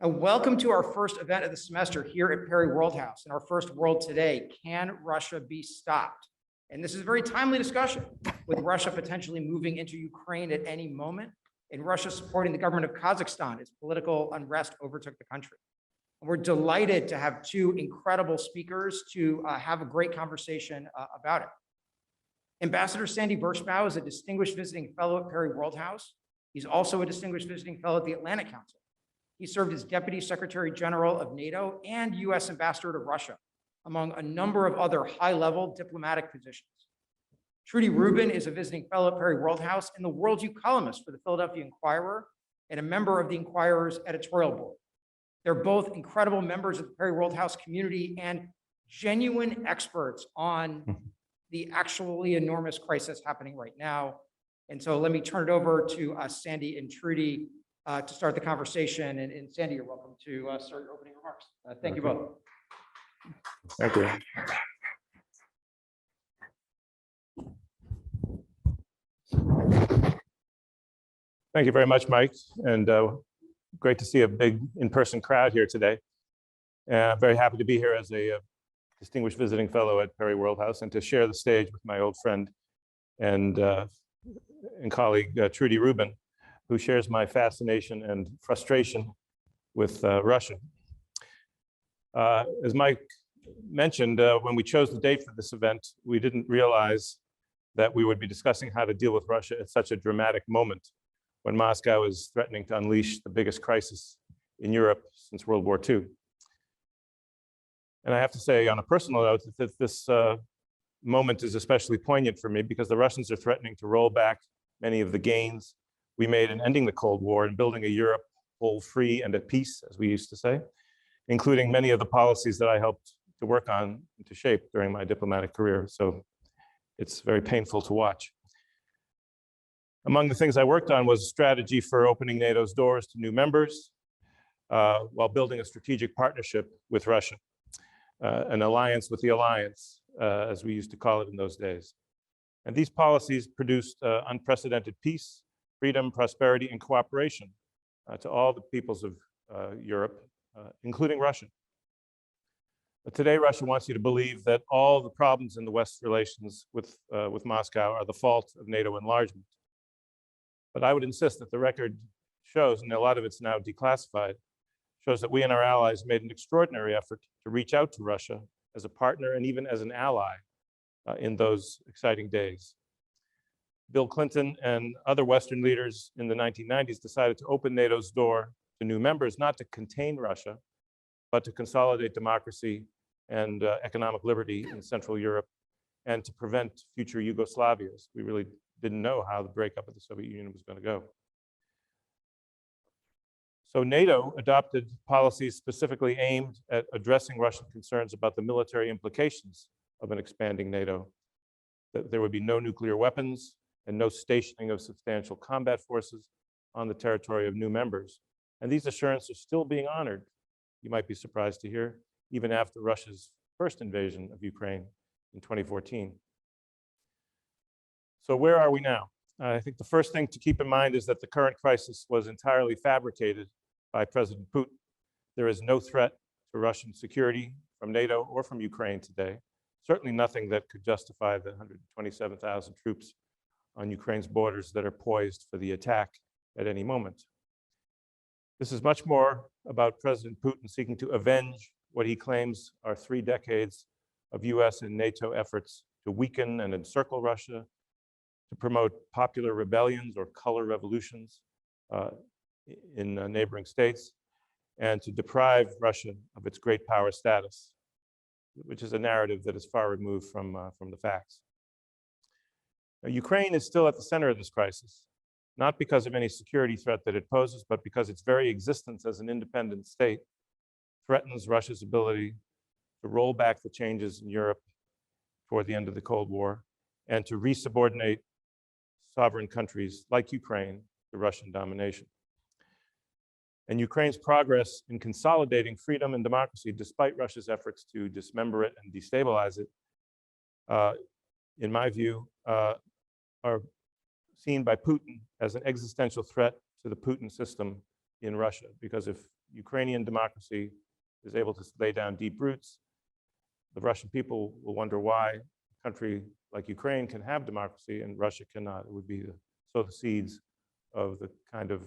Welcome to our first event of the semester here at Perry Worldhouse and our first World Today, Can Russia Be Stopped? And this is a very timely discussion with Russia potentially moving into Ukraine at any moment and Russia supporting the government of Kazakhstan as political unrest overtook the country. And we're delighted to have two incredible speakers to have a great conversation about it. Ambassador Sandy Vershbow is a distinguished visiting fellow at Perry Worldhouse. He's also a distinguished visiting fellow at the Atlantic Council. He served as Deputy Secretary General of NATO and U.S. Ambassador to Russia, among a number of other high-level diplomatic positions. Trudy Rubin is a visiting fellow at Perry Worldhouse and the World View columnist for the Philadelphia Inquirer and a member of the Inquirer's editorial board. They're both incredible members of the Perry Worldhouse community and genuine experts on the actually enormous crisis happening right now. And so let me turn it over to Sandy and Trudy to start the conversation. And Sandy, you're welcome to start your opening remarks. Thank you both. Thank you. Thank you very much, Mike. And great to see a big in-person crowd here today. I'm very happy to be here as a distinguished visiting fellow at Perry Worldhouse and to share the stage with my old friend and colleague, Trudy Rubin, who shares my fascination and frustration with Russia. As Mike mentioned, when we chose the date for this event, we didn't realize that we would be discussing how to deal with Russia at such a dramatic moment when Moscow is threatening to unleash the biggest crisis in Europe since World War II. And I have to say, on a personal note, that this moment is especially poignant for me because the Russians are threatening to roll back many of the gains we made in ending the Cold War and building a Europe whole, free, and at peace, as we used to say, including many of the policies that I helped to work on and to shape during my diplomatic career. So it's very painful to watch. Among the things I worked on was strategy for opening NATO's doors to new members while building a strategic partnership with Russia, an alliance with the alliance, as we used to call it in those days. And these policies produced unprecedented peace, freedom, prosperity, and cooperation to all the peoples of Europe, including Russia. But today, Russia wants you to believe that all the problems in the West's relations with Moscow are the fault of NATO enlargement. But I would insist that the record shows, and a lot of it's now declassified, shows that we and our allies made an extraordinary effort to reach out to Russia as a partner and even as an ally in those exciting days. Bill Clinton and other Western leaders in the 1990s decided to open NATO's door to new members, not to contain Russia, but to consolidate democracy and economic liberty in Central Europe and to prevent future Yugoslavias. We really didn't know how the breakup of the Soviet Union was going to go. So NATO adopted policies specifically aimed at addressing Russian concerns about the military implications of an expanding NATO, that there would be no nuclear weapons and no stationing of substantial combat forces on the territory of new members. And these assurances are still being honored, you might be surprised to hear, even after Russia's first invasion of Ukraine in 2014. So where are we now? I think the first thing to keep in mind is that the current crisis was entirely fabricated by President Putin. There is no threat to Russian security from NATO or from Ukraine today. Certainly nothing that could justify the 127,000 troops on Ukraine's borders that are poised for the attack at any moment. This is much more about President Putin seeking to avenge what he claims are 3 decades of US and NATO efforts to weaken and encircle Russia, to promote popular rebellions or color revolutions in neighboring states, and to deprive Russia of its great power status, which is a narrative that is far removed from the facts. Now, Ukraine is still at the center of this crisis, not because of any security threat that it poses, but because its very existence as an independent state threatens Russia's ability to roll back the changes in Europe toward the end of the Cold War and to resubordinate sovereign countries like Ukraine to Russian domination. And Ukraine's progress in consolidating freedom and democracy, despite Russia's efforts to dismember it and destabilize it, in my view, are seen by Putin as an existential threat to the Putin system in Russia. Because if Ukrainian democracy is able to lay down deep roots, the Russian people will wonder why a country like Ukraine can have democracy and Russia cannot. It would be to sow the seeds of the kind of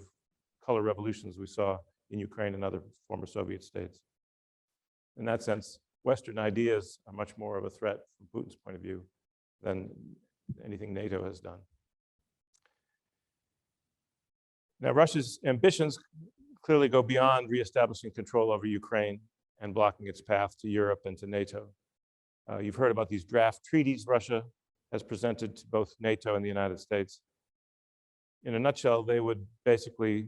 color revolutions we saw in Ukraine and other former Soviet states. In that sense, Western ideas are much more of a threat from Putin's point of view than anything NATO has done. Now, Russia's ambitions clearly go beyond reestablishing control over Ukraine and blocking its path to Europe and to NATO. You've heard about these draft treaties Russia has presented to both NATO and the United States. In a nutshell, they would basically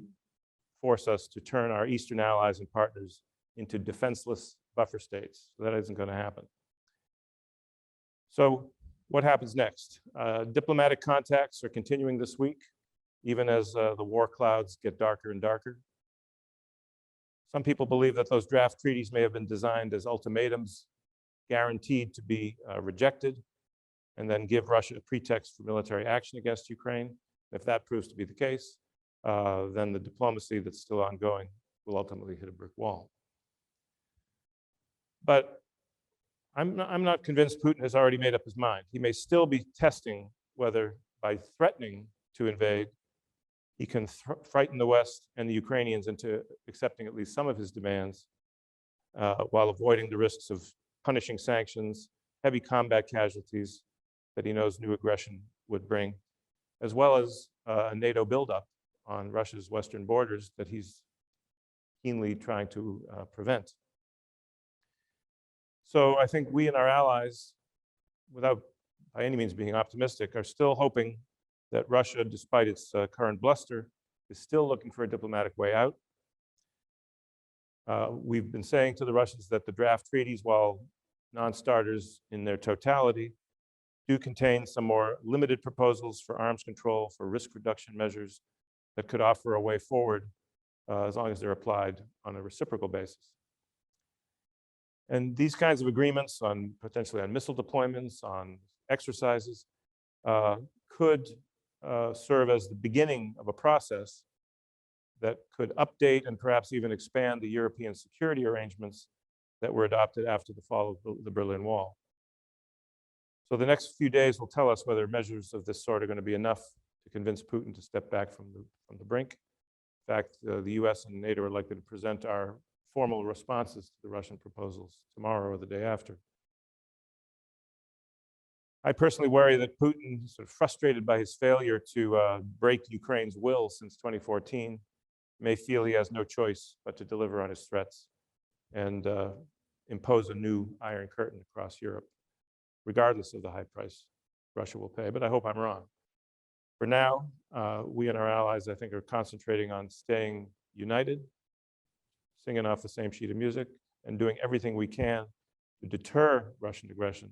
force us to turn our Eastern allies and partners into defenseless buffer states. So that isn't going to happen. So what happens next? Diplomatic contacts are continuing this week, even as the war clouds get darker and darker. Some people believe that those draft treaties may have been designed as ultimatums guaranteed to be rejected and then give Russia a pretext for military action against Ukraine. If that proves to be the case, then the diplomacy that's still ongoing will ultimately hit a brick wall. But I'm not convinced Putin has already made up his mind. He may still be testing whether by threatening to invade, he can frighten the West and the Ukrainians into accepting at least some of his demands while avoiding the risks of punishing sanctions, heavy combat casualties that he knows new aggression would bring, as well as a NATO buildup on Russia's western borders that he's keenly trying to prevent. So I think we and our allies, without by any means being optimistic, are still hoping that Russia, despite its current bluster, is still looking for a diplomatic way out. We've been saying to the Russians that the draft treaties, while non-starters in their totality, do contain some more limited proposals for arms control, for risk reduction measures that could offer a way forward as long as they're applied on a reciprocal basis. And these kinds of agreements on potentially on missile deployments, on exercises, could serve as the beginning of a process that could update and perhaps even expand the European security arrangements that were adopted after the fall of the Berlin Wall. So the next few days will tell us whether measures of this sort are going to be enough to convince Putin to step back from the brink. In fact, the US and NATO are likely to present our formal responses to the Russian proposals tomorrow or the day after. I personally worry that Putin, sort of frustrated by his failure to break Ukraine's will since 2014, may feel he has no choice but to deliver on his threats and impose a new Iron Curtain across Europe, regardless of the high price Russia will pay. But I hope I'm wrong. For now, we and our allies, I think, are concentrating on staying united, singing off the same sheet of music, and doing everything we can to deter Russian aggression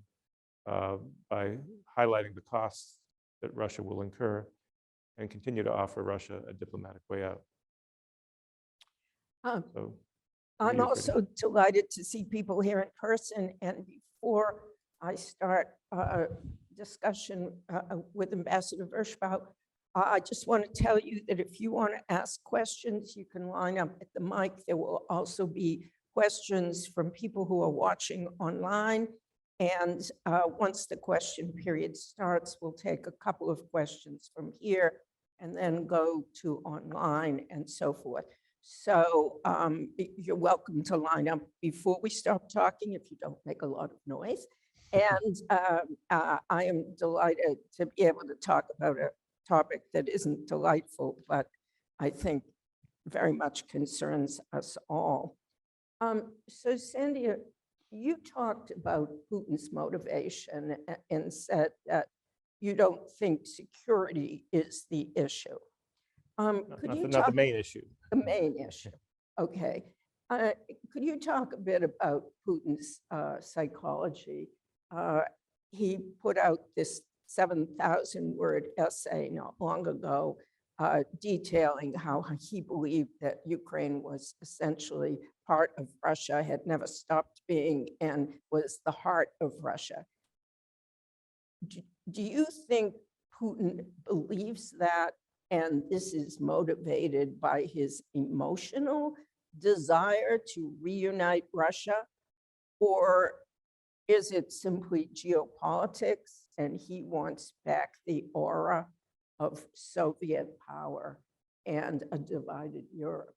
by highlighting the costs that Russia will incur and continue to offer Russia a diplomatic way out. So, I'm also delighted to see people here in person. And before I start discussion with Ambassador Vershbow, I just want to tell you that if you want to ask questions, you can line up at the mic. There will also be questions from people who are watching online. And once the question period starts, we'll take a couple of questions from here and then go to online and so forth. So you're welcome to line up before we start talking if you don't make a lot of noise. And I am delighted to be able to talk about a topic that isn't delightful, but I think very much concerns us all. So Sandia, you talked about Putin's motivation and said that you don't think security is the issue. Not the main issue. The main issue, okay. Could you talk a bit about Putin's psychology? He put out this 7,000-word essay not long ago detailing how he believed that Ukraine was essentially part of Russia, had never stopped being, and was the heart of Russia. Do you think Putin believes that, and this is motivated by his emotional desire to reunite Russia, or is it simply geopolitics and he wants back the aura of Soviet power and a divided Europe?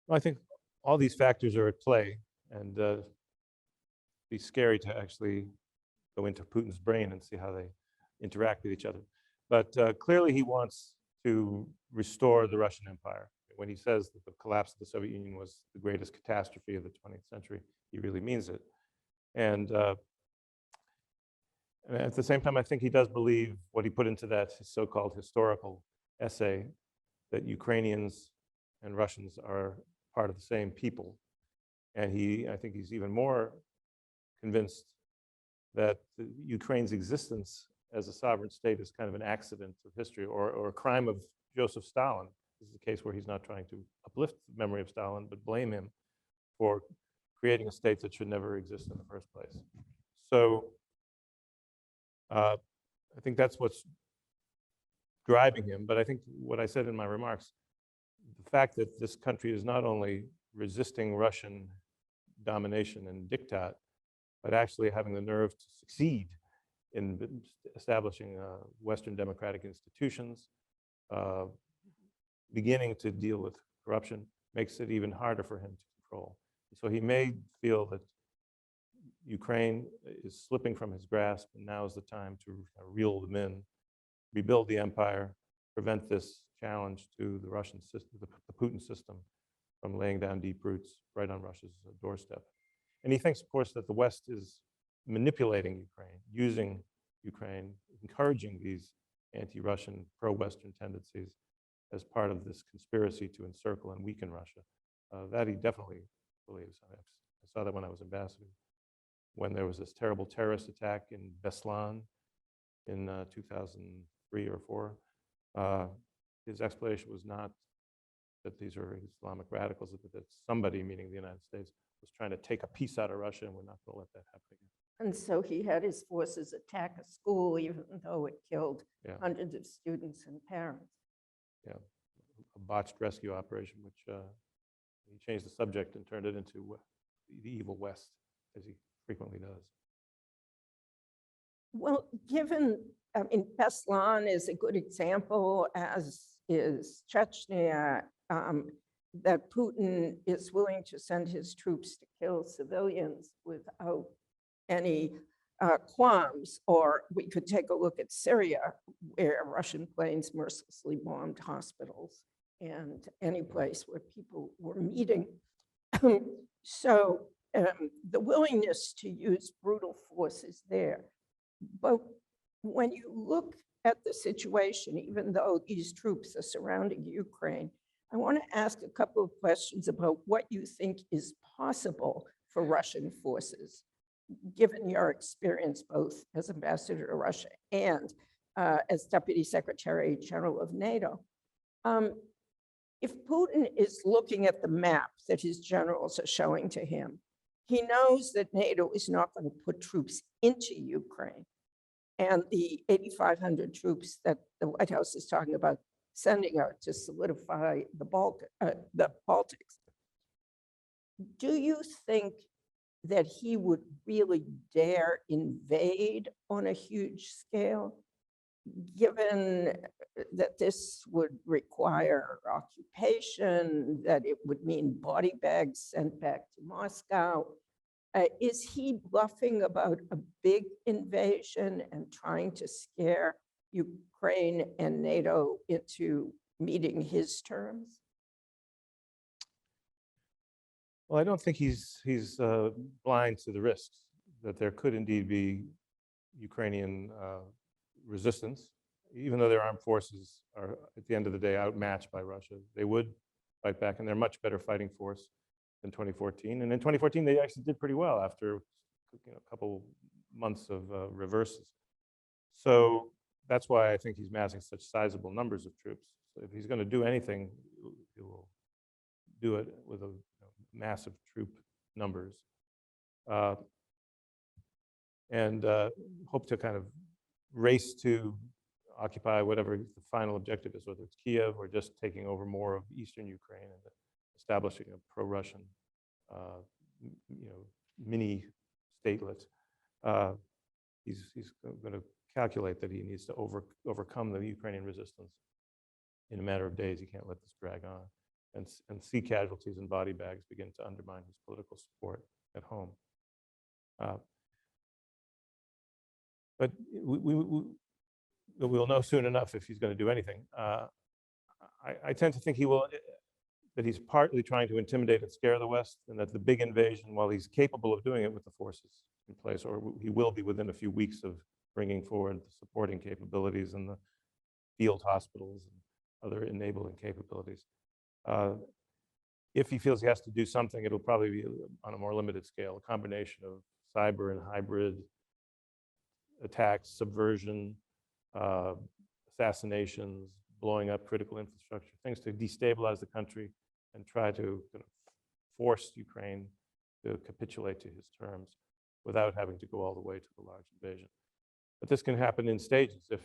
Well, I think all these factors are at play, and it'd be scary to actually go into Putin's brain and see how they interact with each other. But clearly he wants to restore the Russian Empire. When he says that the collapse of the Soviet Union was the greatest catastrophe of the 20th century, he really means it. And at the same time, I think he does believe what he put into that so-called historical essay, that Ukrainians and Russians are part of the same people. And I think he's even more convinced that Ukraine's existence as a sovereign state is kind of an accident of history, or a crime of Joseph Stalin. This is a case where he's not trying to uplift the memory of Stalin, but blame him for creating a state that should never exist in the first place. So I think that's what's driving him. But I think what I said in my remarks, the fact that this country is not only resisting Russian domination and diktat, but actually having the nerve to succeed in establishing Western democratic institutions, beginning to deal with corruption, makes it even harder for him to control. So he may feel that Ukraine is slipping from his grasp, and now is the time to reel them in, rebuild the empire, prevent this challenge to the Russian system, the Putin system, from laying down deep roots right on Russia's doorstep. And he thinks, of course, that the West is manipulating Ukraine, using Ukraine, encouraging these anti-Russian, pro-Western tendencies as part of this conspiracy to encircle and weaken Russia. That he definitely believes. I saw that when I was ambassador, when there was this terrible terrorist attack in Beslan in 2003 or 4. His explanation was not that these are Islamic radicals, but that somebody, meaning the United States, was trying to take a piece out of Russia, and we're not going to let that happen again. And so he had his forces attack a school, even though it killed hundreds of students and parents. Yeah, a botched rescue operation, which he changed the subject and turned it into the evil West, as he frequently does. Well, given, I mean, Beslan is a good example, as is Chechnya, that Putin is willing to send his troops to kill civilians without any qualms. Or we could take a look at Syria, where Russian planes mercilessly bombed hospitals and any place where people were meeting. So the willingness to use brutal force is there. But when you look at the situation, even though these troops are surrounding Ukraine, I want to ask a couple of questions about what you think is possible for Russian forces, given your experience both as ambassador to Russia and as Deputy Secretary General of NATO. If Putin is looking at the map that his generals are showing to him, he knows that NATO is not going to put troops into Ukraine. And the 8,500 troops that the White House is talking about sending out to solidify the Baltics. Do you think that he would really dare invade on a huge scale, given that this would require occupation, that it would mean body bags sent back to Moscow? Is he bluffing about a big invasion and trying to scare Ukraine and NATO into meeting his terms? Well, I don't think he's blind to the risks, that there could indeed be Ukrainian resistance, even though their armed forces are, at the end of the day, outmatched by Russia. They would fight back, and they're a much better fighting force than 2014. And in 2014, they actually did pretty well after a couple months of reverses. So that's why I think he's massing such sizable numbers of troops. So if he's going to do anything, he will do it with a massive troop numbers, and hope to kind of race to occupy whatever the final objective is, whether it's Kiev or just taking over more of eastern Ukraine and establishing a pro-Russian, mini statelet. He's going to calculate that he needs to overcome the Ukrainian resistance in a matter of days. He can't let this drag on, and see casualties and body bags begin to undermine his political support at home. But we'll know soon enough if he's going to do anything. I tend to think that he's partly trying to intimidate and scare the West, and that the big invasion, while he's capable of doing it with the forces in place, or he will be within a few weeks of bringing forward the supporting capabilities and the field hospitals and other enabling capabilities. If he feels he has to do something, it'll probably be on a more limited scale, a combination of cyber and hybrid attacks, subversion, assassinations, blowing up critical infrastructure, things to destabilize the country and try to kind of force Ukraine to capitulate to his terms without having to go all the way to the large invasion. But this can happen in stages. If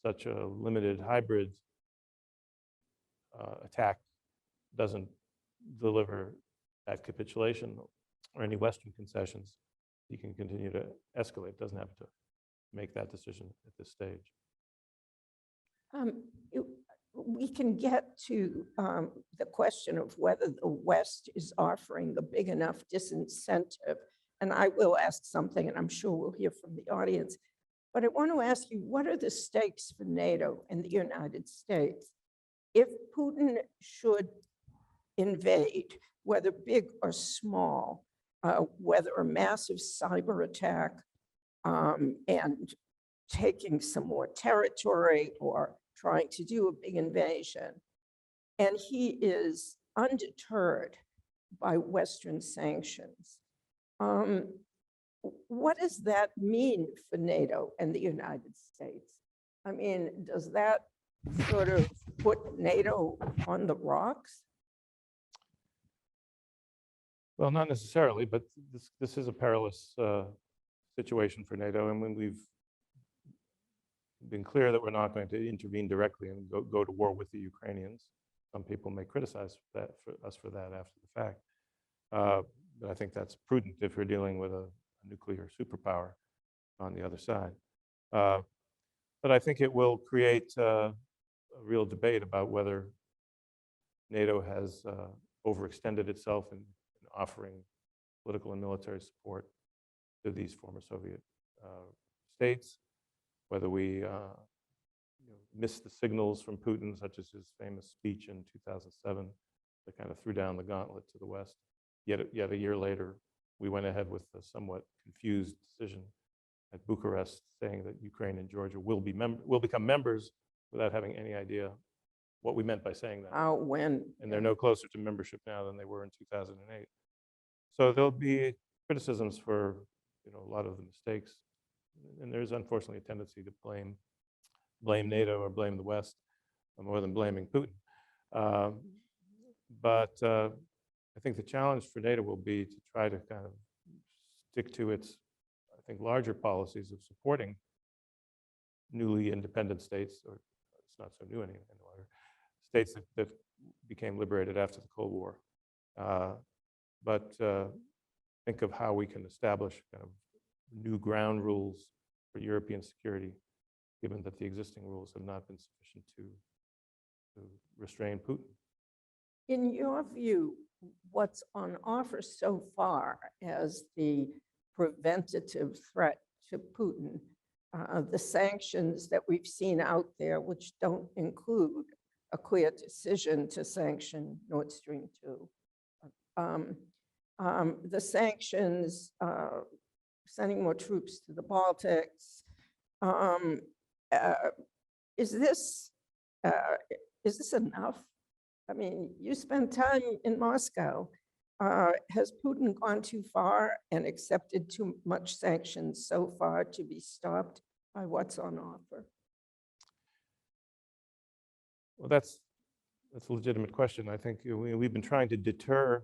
such a limited hybrid attack doesn't deliver that capitulation or any Western concessions, he can continue to escalate, doesn't have to make that decision at this stage. We can get to the question of whether the West is offering a big enough disincentive, and I will ask something, and I'm sure we'll hear from the audience. But I want to ask you, what are the stakes for NATO and the United States? If Putin should invade, whether big or small, whether a massive cyber attack and taking some more territory or trying to do a big invasion, and he is undeterred by Western sanctions, what does that mean for NATO and the United States? I mean, does that sort of put NATO on the rocks? Well, not necessarily, but this is a perilous situation for NATO, and when we've been clear that we're not going to intervene directly and go to war with the Ukrainians. Some people may criticize us for that after the fact, but I think that's prudent if we're dealing with a nuclear superpower on the other side. But I think it will create a real debate about whether NATO has overextended itself in offering political and military support to these former Soviet states, whether we miss the signals from Putin, such as his famous speech in 2007 that kind of threw down the gauntlet to the West. Yet a year later, we went ahead with a somewhat confused decision at Bucharest saying that Ukraine and Georgia will become members without having any idea what we meant by saying that. How, when? And they're no closer to membership now than they were in 2008. So there'll be criticisms for a lot of the mistakes. And there's unfortunately a tendency to blame NATO or blame the West more than blaming Putin. But I think the challenge for NATO will be to try to kind of stick to its, I think, larger policies of supporting newly independent states, or it's not so new any longer, states that became liberated after the Cold War. But think of how we can establish kind of new ground rules for European security, given that the existing rules have not been sufficient to restrain Putin. In your view, what's on offer so far as the preventative threat to Putin, the sanctions that we've seen out there, which don't include a clear decision to sanction Nord Stream 2, the sanctions, sending more troops to the Baltics, is this enough? I mean, you spend time in Moscow. Has Putin gone too far and accepted too much sanctions so far to be stopped by what's on offer? Well, that's a legitimate question. I think we've been trying to deter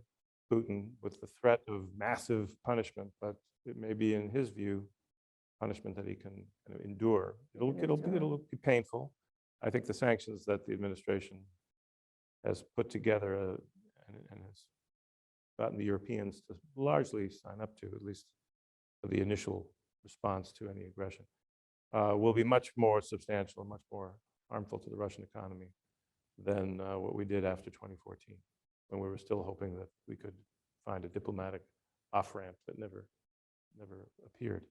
Putin with the threat of massive punishment, but it may be, in his view, punishment that he can kind of endure. It'll be painful. I think the sanctions that the administration has put together and has gotten the Europeans to largely sign up to, at least for the initial response to any aggression, will be much more substantial, much more harmful to the Russian economy than what we did after 2014, when we were still hoping that we could find a diplomatic off-ramp that never appeared.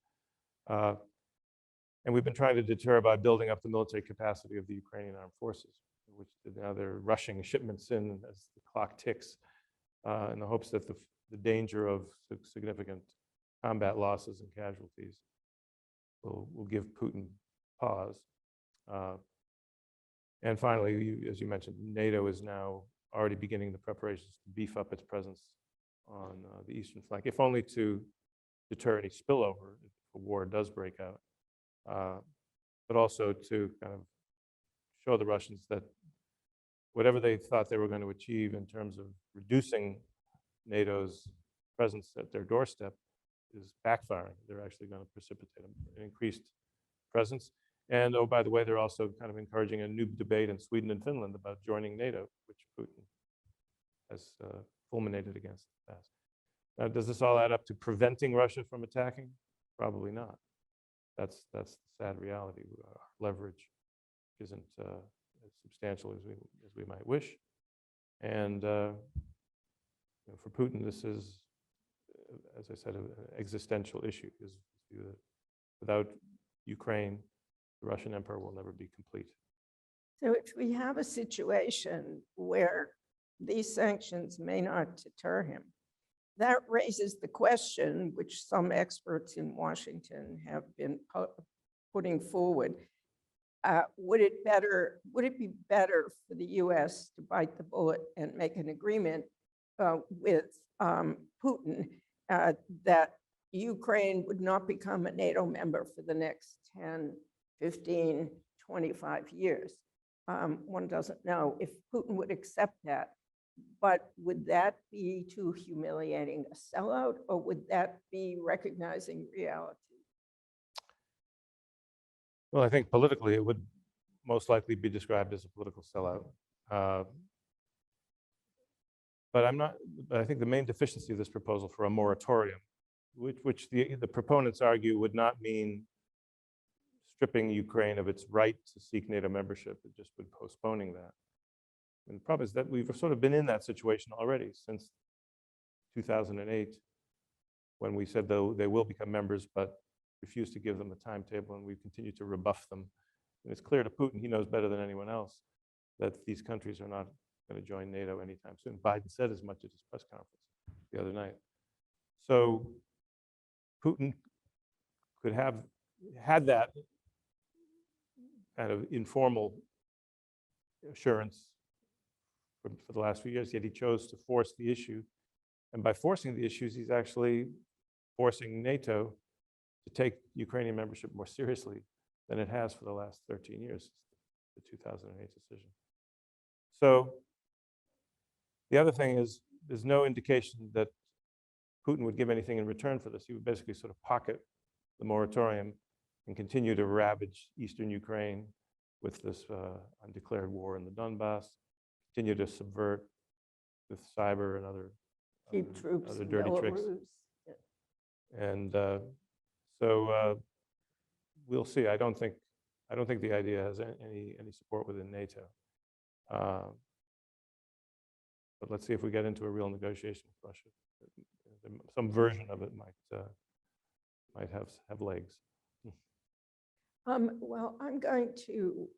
And we've been trying to deter by building up the military capacity of the Ukrainian armed forces, which now they're rushing shipments in as the clock ticks, in the hopes that the danger of significant combat losses and casualties will give Putin pause. And finally, as you mentioned, NATO is now already beginning the preparations to beef up its presence on the eastern flank, if only to deter any spillover if a war does break out, but also to kind of show the Russians that whatever they thought they were going to achieve in terms of reducing NATO's presence at their doorstep is backfiring. They're actually going to precipitate an increased presence. And oh, by the way, they're also kind of encouraging a new debate in Sweden and Finland about joining NATO, which Putin has fulminated against in the past. Now, does this all add up to preventing Russia from attacking? Probably not. That's the sad reality. Our leverage isn't as substantial as we might wish. And for Putin, this is, as I said, an existential issue. His view that without Ukraine, the Russian Empire will never be complete. So if we have a situation where these sanctions may not deter him, that raises the question, which some experts in Washington have been putting forward. Would it be better for the U.S. to bite the bullet and make an agreement with Putin that Ukraine would not become a NATO member for the next 10, 15, 25 years? One doesn't know if Putin would accept that, but would that be too humiliating a sellout, or would that be recognizing reality? Well, I think politically it would most likely be described as a political sellout. But I think the main deficiency of this proposal for a moratorium, which the proponents argue would not mean stripping Ukraine of its right to seek NATO membership, it just would postponing that. And the problem is that we've sort of been in that situation already since 2008, when we said they will become members, but refused to give them a timetable, and we continue to rebuff them. And it's clear to Putin, he knows better than anyone else, that these countries are not going to join NATO anytime soon. Biden said as much at his press conference the other night. So Putin could have had that kind of informal assurance for the last few years, yet he chose to force the issue. And by forcing the issues, he's actually forcing NATO to take Ukrainian membership more seriously than it has for the last 13 years, the 2008 decision. So the other thing is, there's no indication that Putin would give anything in return for this. He would basically sort of pocket the moratorium and continue to ravage eastern Ukraine with this undeclared war in the Donbass, continue to subvert with cyber and other dirty tricks. And so we'll see. I don't think the idea has any support within NATO. But let's see if we get into a real negotiation with Russia. Some version of it might have legs. Well, I'm going to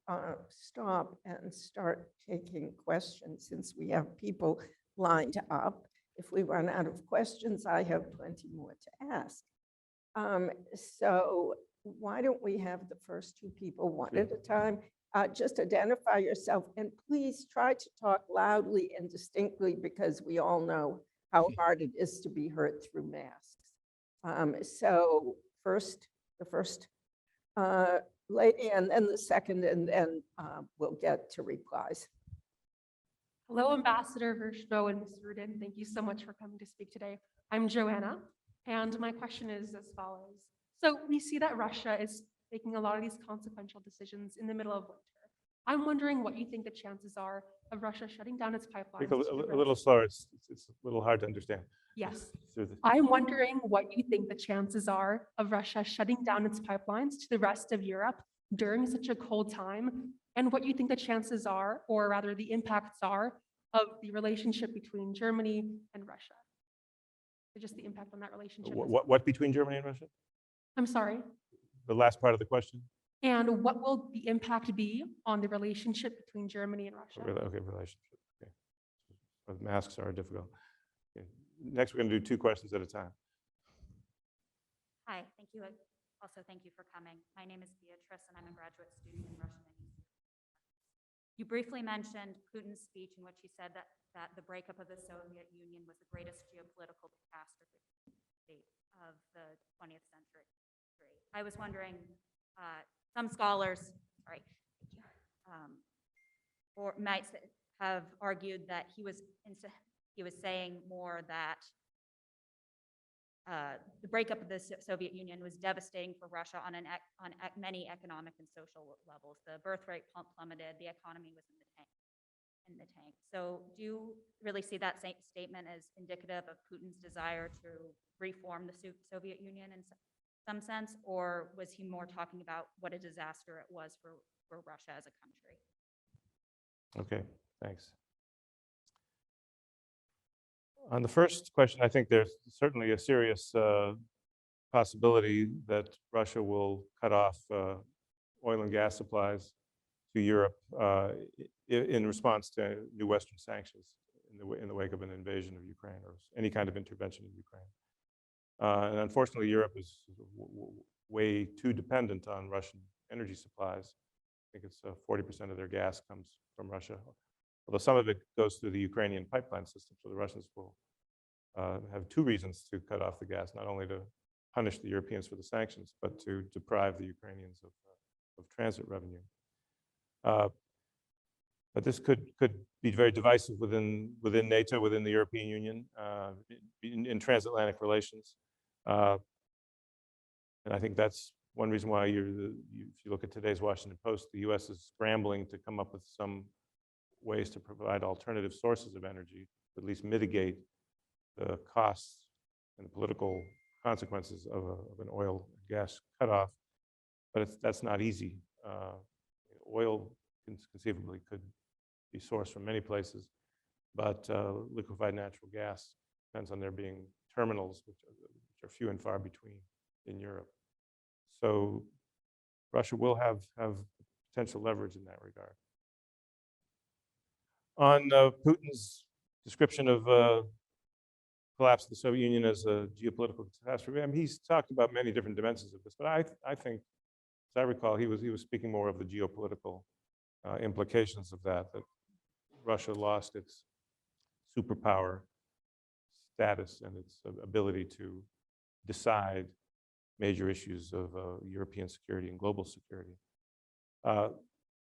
stop and start taking questions since we have people lined up. If we run out of questions, I have plenty more to ask. So why don't we have the first two people one at a time? Just identify yourself, and please try to talk loudly and distinctly, because we all know how hard it is to be heard through masks. So first, the first lady, and then the second, and then we'll get to replies. Hello, Ambassador Vershbow and Ms. Rubin. Thank you so much for coming to speak today. I'm Joanna, and my question is as follows. So we see that Russia is making a lot of these consequential decisions in the middle of winter. I'm wondering what you think the chances are of Russia shutting down its pipelines. Speak to a the little rest- slower. It's a little hard to understand. Yes. Through the- I'm wondering what you think the chances are of Russia shutting down its pipelines to the rest of Europe during such a cold time, and what you think the chances are, or rather the impacts are, of the relationship between Germany and Russia. So just the impact on that relationship. What between Germany and Russia? I'm sorry. The last part of the question? And what will the impact be on the relationship between Germany and Russia? Okay, relationship. Okay. So masks are difficult. Okay. Next, we're going to do 2 questions at a time. Hi, thank you. Also, thank you for coming. My name is Beatrice, and I'm a graduate student in Russian and Eastern Studies. You briefly mentioned Putin's speech in which he said that the breakup of the Soviet Union was the greatest geopolitical catastrophe of the 20th century. I was wondering, some scholars, sorry, or might have argued that he was saying more that the breakup of the Soviet Union was devastating for Russia on many economic and social levels. The birth rate plummeted, the economy was in the tank. So do you really see that statement as indicative of Putin's desire to reform the Soviet Union in some sense, or was he more talking about what a disaster it was for Russia as a country? Okay, thanks. On the first question, I think there's certainly a serious possibility that Russia will cut off oil and gas supplies to Europe in response to new Western sanctions in the wake of an invasion of Ukraine or any kind of intervention in Ukraine. And unfortunately, Europe is way too dependent on Russian energy supplies. I think it's 40% of their gas comes from Russia, although some of it goes through the Ukrainian pipeline system. So the Russians will have 2 reasons to cut off the gas, not only to punish the Europeans for the sanctions, but to deprive the Ukrainians of transit revenue. But this could be very divisive within NATO, within the European Union, in transatlantic relations. And I think that's one reason why if you look at today's Washington Post, the US is scrambling to come up with some ways to provide alternative sources of energy, to at least mitigate the costs and the political consequences of an oil and gas cutoff. But that's not easy. Oil conceivably could be sourced from many places, but liquefied natural gas depends on there being terminals, which are few and far between in Europe. So Russia will have potential leverage in that regard. On Putin's description of collapse of the Soviet Union as a geopolitical catastrophe, I mean, he's talked about many different dimensions of this, but I think, as I recall, he was speaking more of the geopolitical implications of that Russia lost its superpower status and its ability to decide major issues of European security and global security.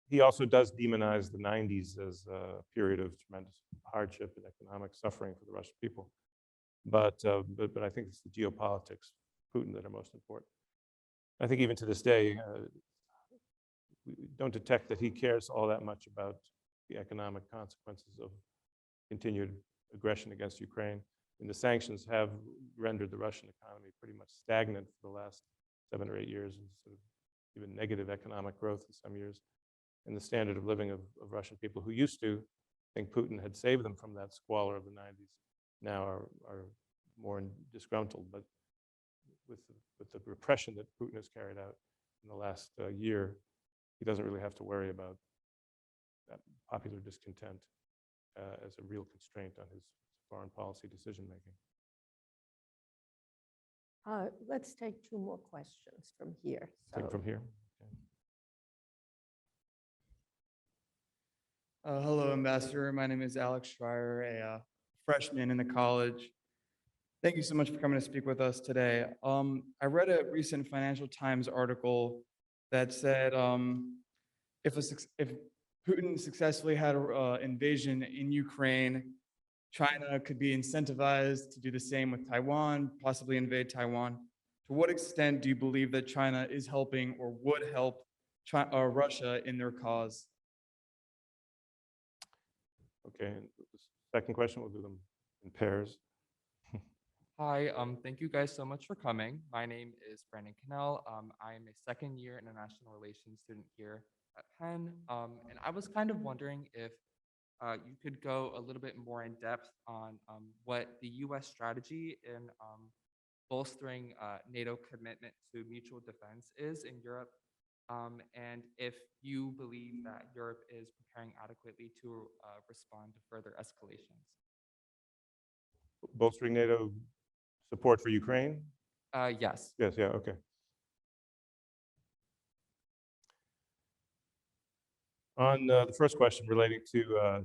He also does demonize the 90s as a period of tremendous hardship and economic suffering for the Russian people. But I think it's the geopolitics of Putin that are most important. I think even to this day, we don't detect that he cares all that much about the economic consequences of continued aggression against Ukraine. And the sanctions have rendered the Russian economy pretty much stagnant for the last 7 or 8 years, and sort of even negative economic growth in some years. And the standard of living of Russian people who used to think Putin had saved them from that squalor of the 90s now are more disgruntled. But with the repression that Putin has carried out in the last year, he doesn't really have to worry about that popular discontent as a real constraint on his foreign policy decision-making. Let's take 2 more questions from here. Take from here. Okay. Hello, Ambassador. My name is Alex Schreier, a freshman in the college. Thank you so much for coming to speak with us today. I read a recent Financial Times article that said if Putin successfully had an invasion in Ukraine, China could be incentivized to do the same with Taiwan, possibly invade Taiwan. to what extent do you believe that China is helping or would help Russia in their cause? Okay, and the second question, we'll do them in pairs. Hi, thank you guys so much for coming. My name is Brandon Cannell. I am a second-year international relations student here at Penn. And I was kind of wondering if you could go a little bit more in depth on what the U.S. strategy in bolstering NATO commitment to mutual defense is in Europe, and if you believe that Europe is preparing adequately to respond to further escalations. Bolstering NATO support for Ukraine? Yes. Yes, yeah, okay. On the first question relating to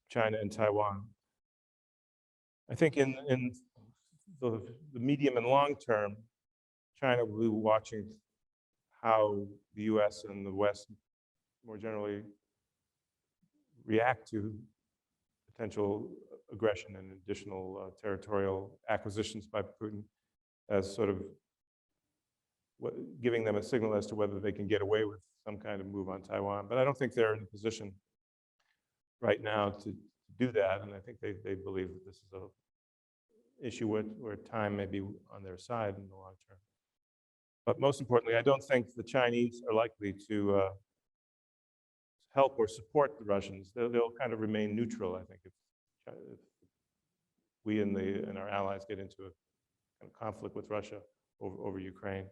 China and Taiwan, I think in the medium and long term, China will be watching how the US and the West more generally react to potential aggression and additional territorial acquisitions by Putin, as sort of giving them a signal as to whether they can get away with some kind of move on Taiwan. But I don't think they're in a position right now to do that, and I think they believe that this is an issue where time may be on their side in the long term. But most importantly, I don't think the Chinese are likely to help or support the Russians. They'll kind of remain neutral, I think, if we and our allies get into a kind of conflict with Russia over Ukraine.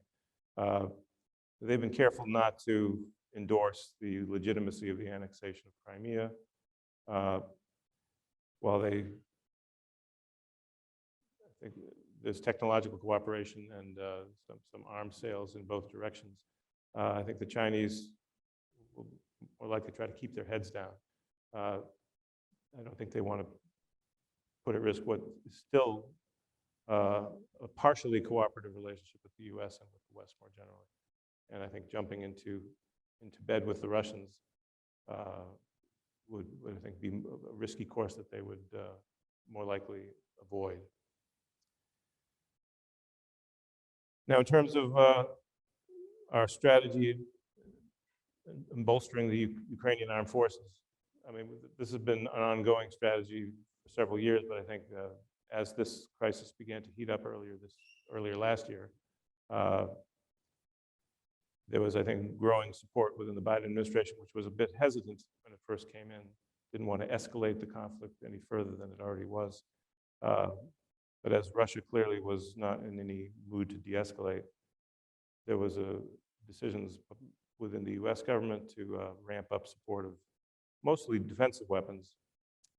They've been careful not to endorse the legitimacy of the annexation of Crimea, while I think there's technological cooperation and some arms sales in both directions. I think the Chinese will more likely try to keep their heads down. I don't think they want to put at risk what is still a partially cooperative relationship with the US and with the West more generally. And I think jumping into bed with the Russians would I think be a risky course that they would more likely avoid. Now, in terms of our strategy in bolstering the Ukrainian armed forces, I mean, this has been an ongoing strategy for several years, but I think as this crisis began to heat up earlier last year, there was, I think, growing support within the Biden administration, which was a bit hesitant when it first came in, didn't want to escalate the conflict any further than it already was. But as Russia clearly was not in any mood to de-escalate, there was decisions within the US government to ramp up support of mostly defensive weapons,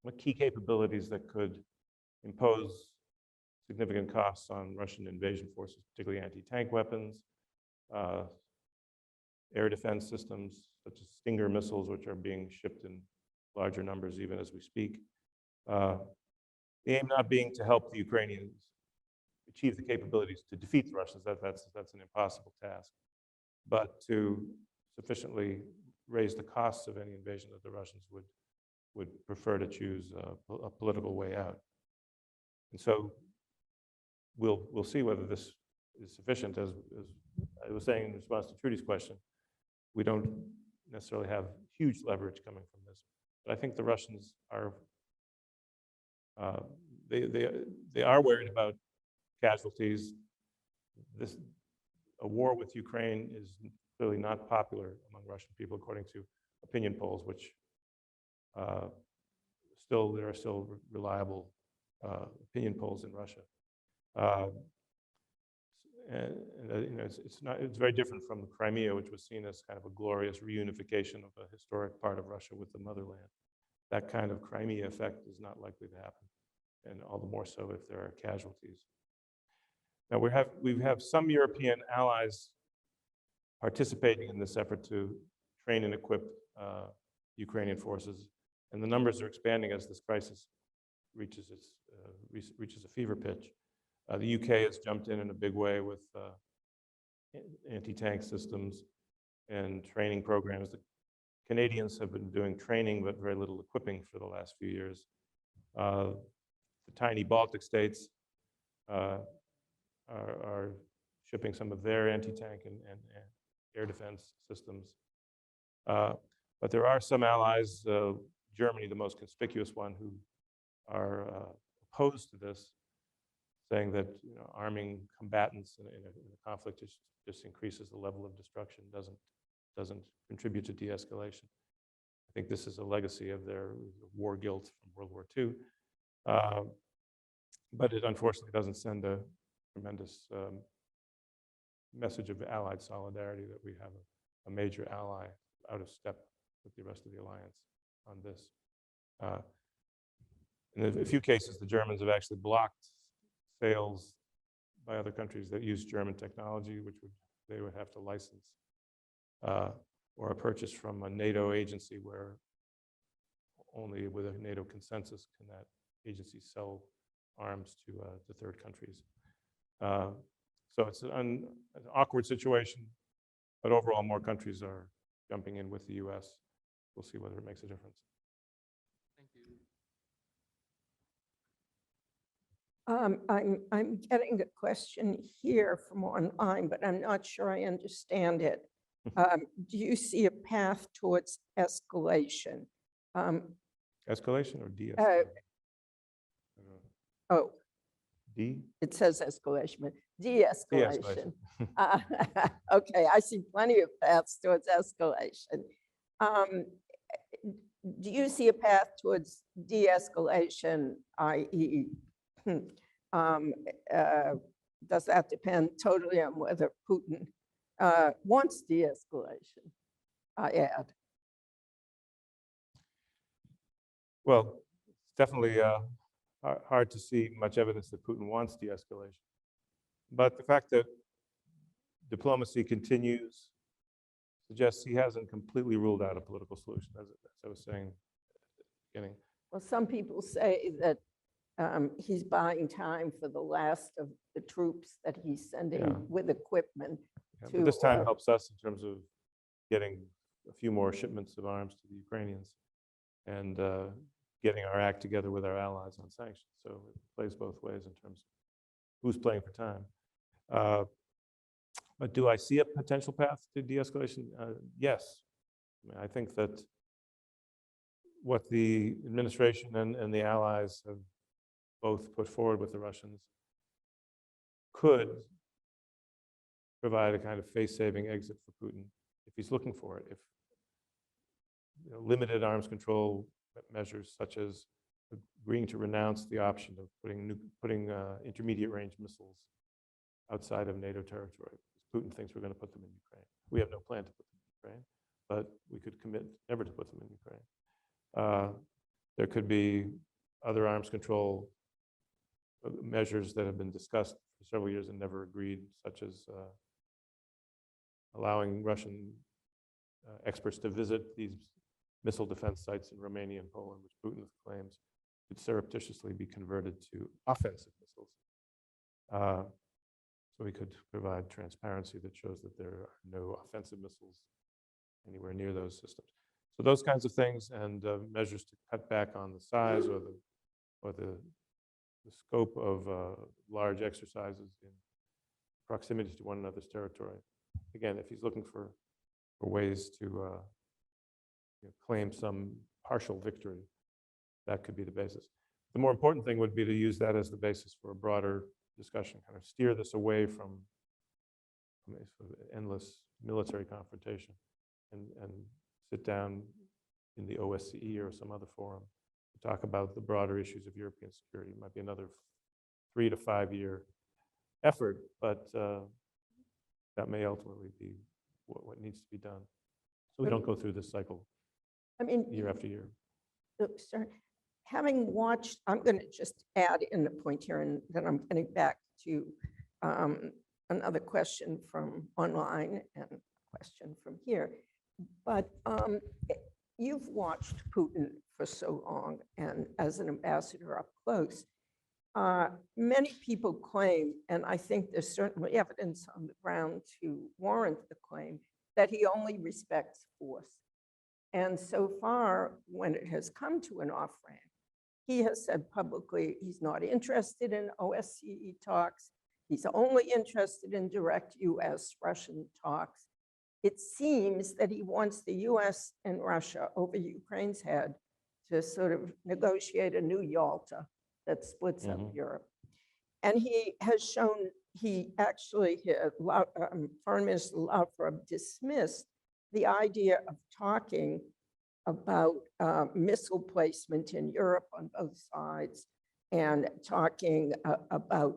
with key capabilities that could impose significant costs on Russian invasion forces, particularly anti-tank weapons, air defense systems, such as Stinger missiles, which are being shipped in larger numbers even as we speak. The aim not being to help the Ukrainians achieve the capabilities to defeat the Russians, that's an impossible task, but to sufficiently raise the costs of any invasion that the Russians would prefer to choose a political way out. And so we'll see whether this is sufficient. As I was saying in response to Trudy's question, we don't necessarily have huge leverage coming from this, but I think the Russians are they are worried about casualties. A war with Ukraine is clearly not popular among Russian people, according to opinion polls, which there are still reliable opinion polls in Russia. It's very different from Crimea, which was seen as kind of a glorious reunification of a historic part of Russia with the motherland. That kind of Crimea effect is not likely to happen, and all the more so if there are casualties. Now we have some European allies participating in this effort to train and equip Ukrainian forces, and the numbers are expanding as this crisis reaches a fever pitch. The UK has jumped in a big way with anti-tank systems and training programs. The Canadians have been doing training but very little equipping for the last few years. The tiny Baltic states are shipping some of their anti-tank and air defense systems. But there are some allies, Germany, the most conspicuous one, who are opposed to this, saying that arming combatants in a conflict just increases the level of destruction, doesn't contribute to de-escalation. I think this is a legacy of their war guilt from World War II. But it unfortunately doesn't send a tremendous message of allied solidarity that we have a major ally out of step with the rest of the alliance on this. In a few cases, the Germans have actually blocked sales by other countries that use German technology, which they would have to license, or a purchase from a NATO agency where only with a NATO consensus can that agency sell arms to third countries. So it's an awkward situation, but overall more countries are jumping in with the US. We'll see whether it makes a difference. Thank you. I'm getting a question here from online, but I'm not sure I understand it. Do you see a path towards escalation? Escalation or de-escalation? Oh, D? it says escalation, but de-escalation. De-escalation. Okay, I see plenty of paths towards escalation. Do you see a path towards de-escalation, i.e., does that depend totally on whether Putin wants de-escalation? I add. Well, it's definitely hard to see much evidence that Putin wants de-escalation. But the fact that diplomacy continues suggests he hasn't completely ruled out a political solution, as I was saying at the beginning. Well, some people say that he's buying time for the last of the troops that he's sending with equipment. Yeah, to, but this time helps us in terms of getting a few more shipments of arms to the Ukrainians and getting our act together with our allies on sanctions. So it plays both ways in terms of who's playing for time. But do I see a potential path to de-escalation? Yes. I mean, I think that what the administration and the allies have both put forward with the Russians could provide a kind of face-saving exit for Putin if he's looking for it. If limited arms control measures, such as agreeing to renounce the option of putting intermediate-range missiles outside of NATO territory. Putin thinks we're going to put them in Ukraine. We have no plan to put them in Ukraine, but we could commit never to put them in Ukraine. There could be other arms control measures that have been discussed for several years and never agreed, such as allowing Russian experts to visit these missile defense sites in Romania and Poland, which Putin claims could surreptitiously be converted to offensive missiles. So we could provide transparency that shows that there are no offensive missiles anywhere near those systems. So those kinds of things and measures to cut back on the size or the scope of large exercises in proximity to one another's territory. Again, if he's looking for ways to claim some partial victory, that could be the basis. The more important thing would be to use that as the basis for a broader discussion, kind of steer this away from a sort of endless military confrontation and sit down in the OSCE or some other forum to talk about the broader issues of European security. It might be another 3 to 5 year effort, but that may ultimately be what needs to be done. So we don't go through this cycle year after year. Sorry. Having watched, I'm going to just add in a point here, and then I'm getting back to another question from online and a question from here. But you've watched Putin for so long, and as an ambassador up close, many people claim, and I think there's certainly evidence on the ground to warrant the claim, that he only respects force. And so far, when it has come to an off-ramp, he has said publicly he's not interested in OSCE talks. He's only interested in direct US-Russian talks. It seems that he wants the US and Russia over Ukraine's head to sort of negotiate a new Yalta that splits up Europe. And he has shown, Foreign Minister Lavrov dismissed the idea of talking about missile placement in Europe on both sides and talking about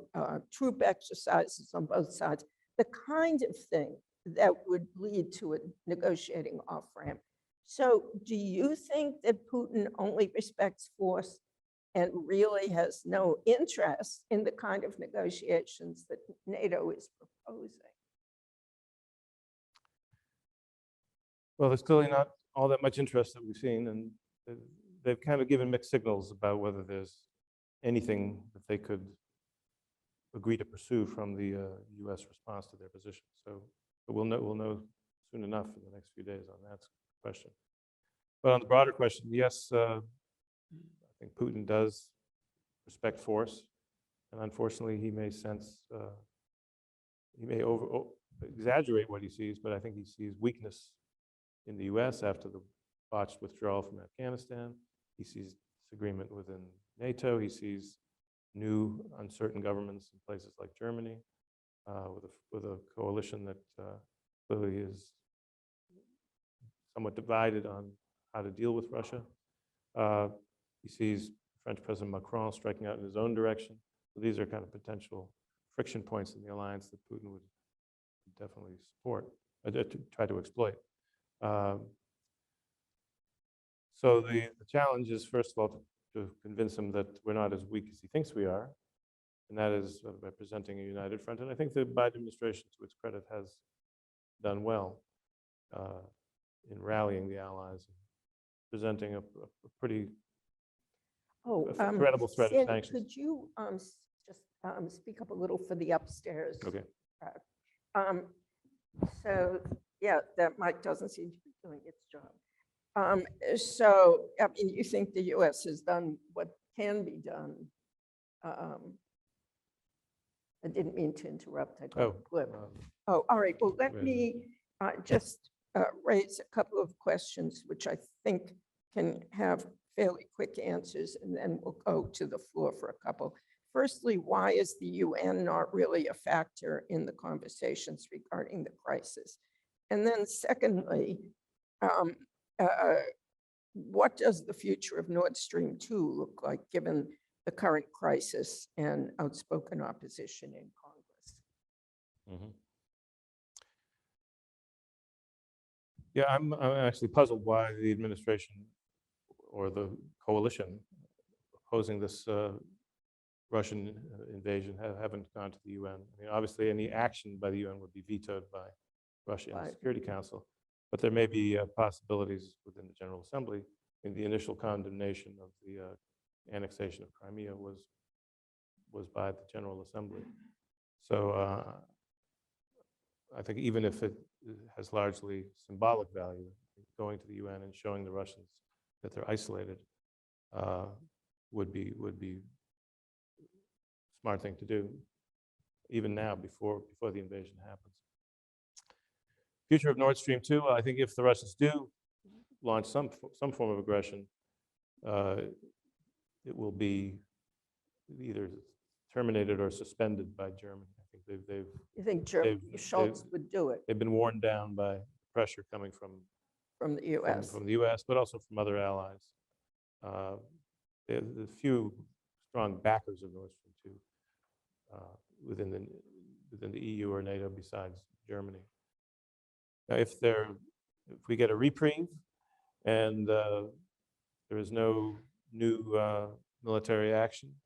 troop exercises on both sides, the kind of thing that would lead to a negotiating off-ramp. So do you think that Putin only respects force and really has no interest in the kind of negotiations that NATO is proposing? Well, there's clearly not all that much interest that we've seen, and they've kind of given mixed signals about whether there's anything that they could agree to pursue from the U.S. response to their position. So we'll know soon enough in the next few days on that question. But on the broader question, yes, I think Putin does respect force, and unfortunately, he may sense, he may exaggerate what he sees, but I think he sees weakness in the U.S. after the botched withdrawal from Afghanistan. He sees disagreement within NATO. He sees new uncertain governments in places like Germany, with a coalition that clearly is somewhat divided on how to deal with Russia. He sees French President Macron striking out in his own direction. So these are kind of potential friction points in the alliance that Putin would definitely support, to try to exploit. So the challenge is, first of all, to convince him that we're not as weak as he thinks we are, and that is by presenting a united front. And I think the Biden administration, to its credit, has done well in rallying the allies, and presenting a pretty credible threat of Sandy, sanctions. could you just speak up a little for the upstairs? Okay. So, yeah, that mic doesn't seem to be doing its job. So, I mean, you think the US has done what can be done? I didn't mean to interrupt. I got a clip. Oh, all right. Well, let me just raise a couple of questions, which I think can have fairly quick answers, and then we'll go to the floor for a couple. Firstly, why is the UN not really a factor in the conversations regarding the crisis? And then secondly, what does the future of Nord Stream 2 look like, given the current crisis and outspoken opposition in Congress? Yeah, I'm actually puzzled why the administration or the coalition opposing this Russian invasion haven't gone to the UN. I mean, obviously, any action by the UN would be vetoed by Russia in the Security Council, but there may be possibilities within the General Assembly. I mean, the initial condemnation of the annexation of Crimea was by the General Assembly. So I think even if it has largely symbolic value, going to the UN and showing the Russians that they're isolated would be a smart thing to do, even now, before the invasion happens. Future of Nord Stream 2, I think if the Russians do launch some form of aggression, it will be either terminated or suspended by Germany. I think they've You think Germany, Schultz would do it they've been worn down by pressure coming from the US? From the US, but also from other allies. There's a few strong backers of Nord Stream 2 within the EU or NATO besides Germany. Now, if we get a reprieve and there is no new military action,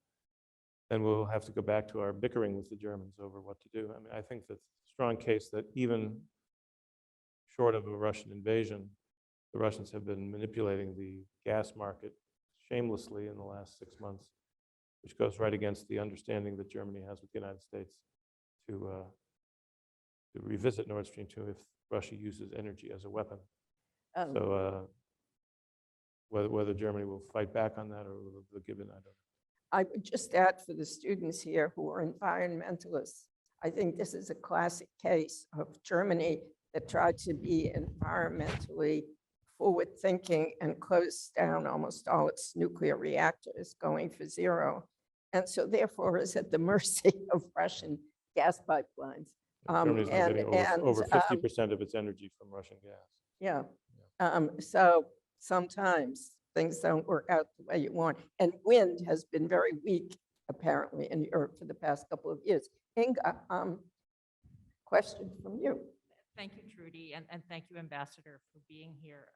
then we'll have to go back to our bickering with the Germans over what to do. I mean, I think that's a strong case that even short of a Russian invasion, the Russians have been manipulating the gas market shamelessly in the last 6 months, which goes right against the understanding that Germany has with the United States to revisit Nord Stream 2 if Russia uses energy as a weapon. So whether Germany will fight back on that or will give in, I don't know. I would just add for the students here who are environmentalists, I think this is a classic case of Germany that tried to be environmentally forward-thinking and closed down almost all its nuclear reactors, going for zero. And so therefore is at the mercy of Russian gas pipelines. Germany's been and- getting and, over 50% of its energy from Russian gas. Yeah. So sometimes things don't work out the way you want. And wind has been very weak, apparently, in Europe for the past couple of years. Inga, question from you. Thank you, Trudy, and thank you, Ambassador, for being here.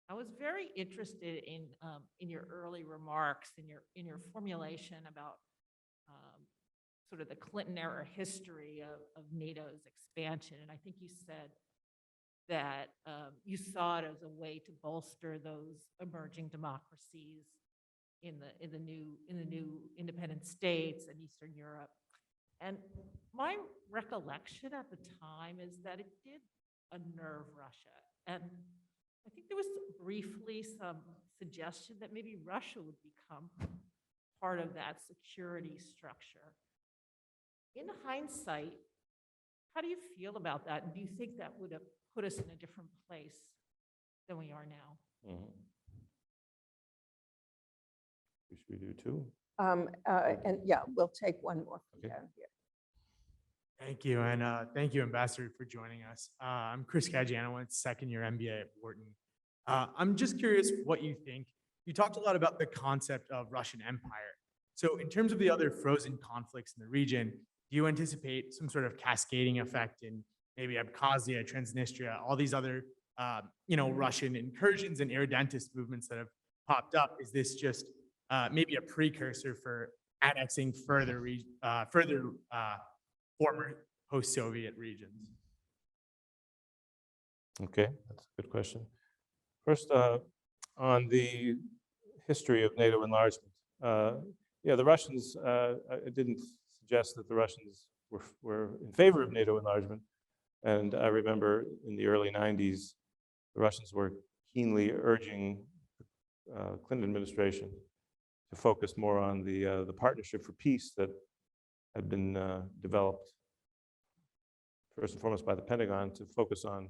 I was very interested in your early remarks, in your formulation about sort of the Clinton era history of NATO's expansion, and I think you said that you saw it as a way to bolster those emerging democracies in the new independent states in Eastern Europe. And my recollection at the time is that it did unnerve Russia. And I think there was briefly some suggestion that maybe Russia would become part of that security structure. In hindsight, how do you feel about that? And do you think that would have put us in a different place than we are now? Which we do too. And yeah, we'll take one more from Okay. down here. Thank you, and thank you, Ambassador, for joining us. I'm Chris Kajanowicz, second-year MBA at Wharton. I'm just curious what you think. You talked a lot about the concept of Russian empire. So in terms of the other frozen conflicts in the region, do you anticipate some sort of cascading effect in maybe Abkhazia, Transnistria, all these other Russian incursions and irredentist movements that have popped up? Is this just maybe a precursor for annexing further former post-Soviet regions? Okay, that's a good question. First, on the history of NATO enlargement, yeah, the Russians, I didn't suggest that the Russians were in favor of NATO enlargement. And I remember in the early 90s, the Russians were keenly urging the Clinton administration to focus more on the partnership for peace that had been developed first and foremost by the Pentagon, to focus on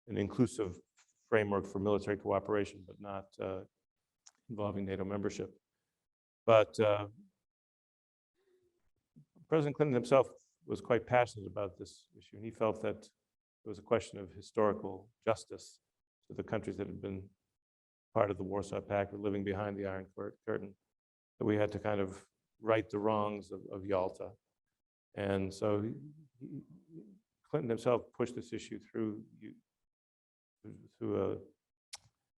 an inclusive framework for military cooperation, but not involving NATO membership. But President Clinton himself was quite passionate about this issue, and he felt that it was a question of historical justice to the countries that had been part of the Warsaw Pact or living behind the Iron Curtain, that we had to kind of right the wrongs of Yalta. And so Clinton himself pushed this issue through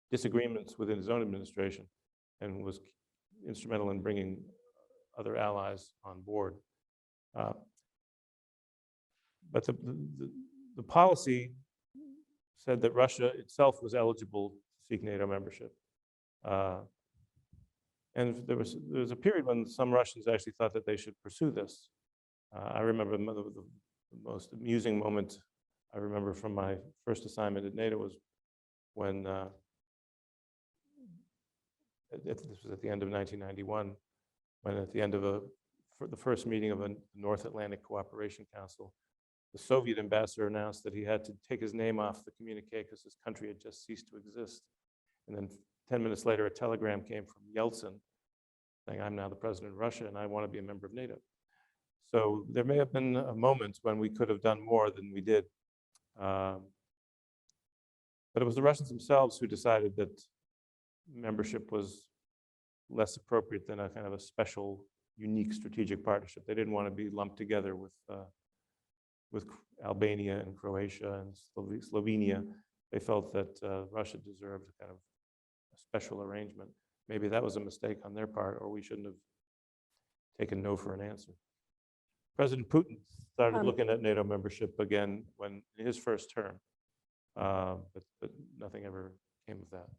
disagreements within his own administration, and was instrumental in bringing other allies on board. But the policy said that Russia itself was eligible to seek NATO membership. And there was a period when some Russians actually thought that they should pursue this. I remember the most amusing moment I remember from my first assignment at NATO was when, this was at the end of 1991, when at the end of the first meeting of a North Atlantic Cooperation Council, the Soviet ambassador announced that he had to take his name off the communique because his country had just ceased to exist. And then 10 minutes later, a telegram came from Yeltsin saying, "I'm now the president of Russia and I want to be a member of NATO." So there may have been a moment when we could have done more than we did. But it was the Russians themselves who decided that membership was less appropriate than a kind of a special, unique strategic partnership. They didn't want to be lumped together with Albania and Croatia and Slovenia. They felt that Russia deserved kind of a special arrangement. Maybe that was a mistake on their part, or we shouldn't have taken no for an answer. President Putin started looking at NATO membership again in his first term, but nothing ever came of that.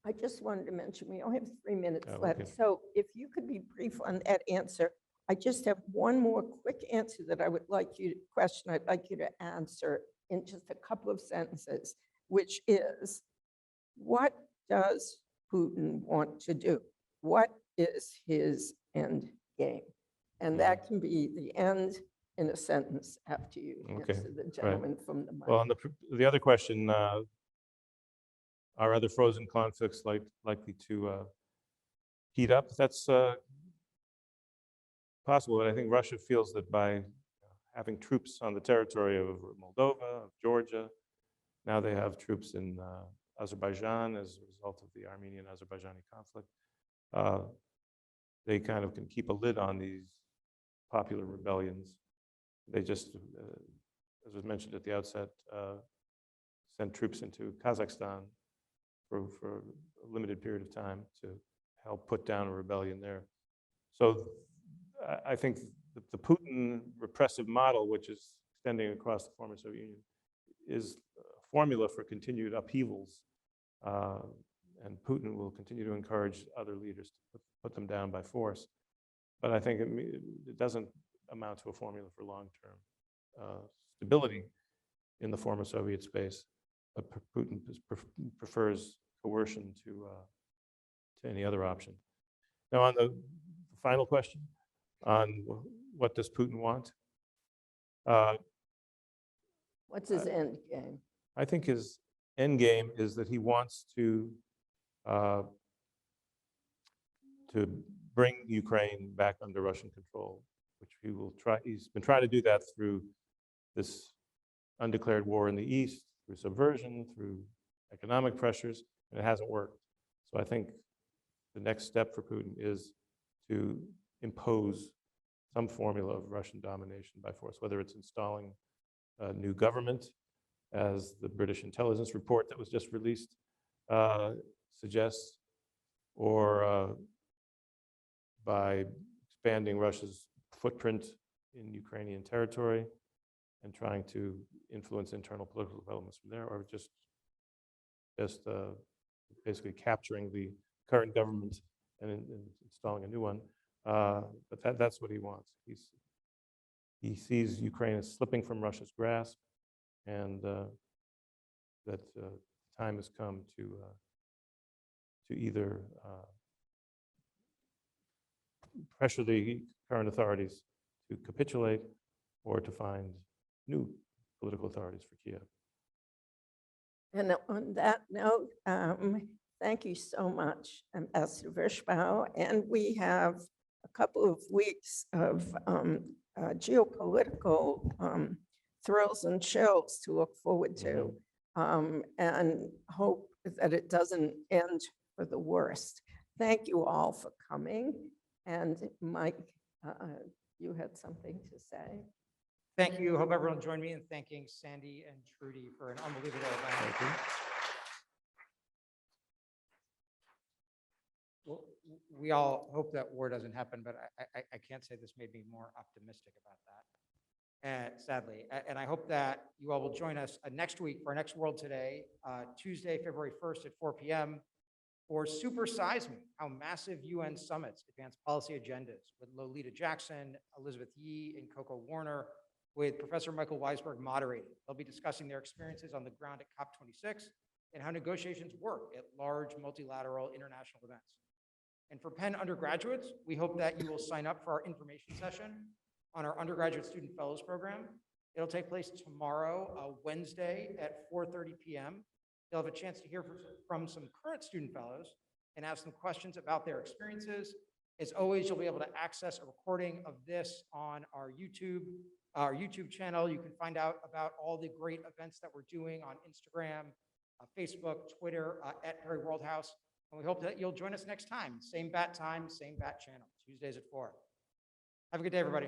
I just wanted to mention, we only have 3 minutes Oh, left. okay. So if you could be brief on that answer. I just have one more quick answer that I would like you to answer in just a couple of sentences, which is, what does Putin want to do? What is his end game? And that can be the end in a sentence after you Okay, answer the gentleman from the Well, mic. on the other question, are other frozen conflicts likely to heat up? That's possible, and I think Russia feels that by having troops on the territory of Moldova, of Georgia, now they have troops in Azerbaijan as a result of the Armenian-Azerbaijani conflict. They kind of can keep a lid on these popular rebellions. They just, as was mentioned at the outset, sent troops into Kazakhstan for a limited period of time to help put down a rebellion there. So I think the Putin repressive model, which is extending across the former Soviet Union, is a formula for continued upheavals. And Putin will continue to encourage other leaders to put them down by force. But I think it doesn't amount to a formula for long-term stability in the former Soviet space. But Putin prefers coercion to any other option. Now, on the final question, on what does Putin want? What's his end game? I think his end game is that he wants to bring Ukraine back under Russian control, which he will try. He's been trying to do that through this undeclared war in the east, through subversion, through economic pressures, and it hasn't worked. So I think the next step for Putin is to impose some formula of Russian domination by force, whether it's installing a new government, as the British intelligence report that was just released suggests, or by expanding Russia's footprint in Ukrainian territory and trying to influence internal political developments from there, or just basically capturing the current government and installing a new one. But that's what he wants. He sees Ukraine as slipping from Russia's grasp, and that time has come to either pressure the current authorities to capitulate or to find new political authorities for Kiev. And on that note, thank you so much, Ambassador Vershbow. And we have a couple of weeks of geopolitical thrills and chills to look forward to, and hope that it doesn't end for the worst. Thank you all for coming. And Mike, you had something to say? Thank you. Hope everyone joined me in thanking Sandy and Trudy for an unbelievable event. Thank you. Well, we all hope that war doesn't happen, but I can't say this made me more optimistic about that, sadly. And I hope that you all will join us next week for our next World Today, Tuesday, February 1st at 4 p.m. for Super Size Me, how massive UN summits advance policy agendas, with Lolita Jackson, Elizabeth Yee, and Coco Warner, with Professor Michael Weisberg moderating. They'll be discussing their experiences on the ground at COP26 and how negotiations work at large multilateral international events. And for Penn undergraduates, we hope that you will sign up for our information session on our undergraduate student fellows program. It'll take place tomorrow, Wednesday at 4:30 p.m. You'll have a chance to hear from some current student fellows and ask them questions about their experiences. As always, you'll be able to access a recording of this on our YouTube channel. You can find out about all the great events that we're doing on Instagram, Facebook, Twitter, at Perry World House. And we hope that you'll join us next time. Same bat time, same bat channel, Tuesdays at 4. Have a good day, everybody.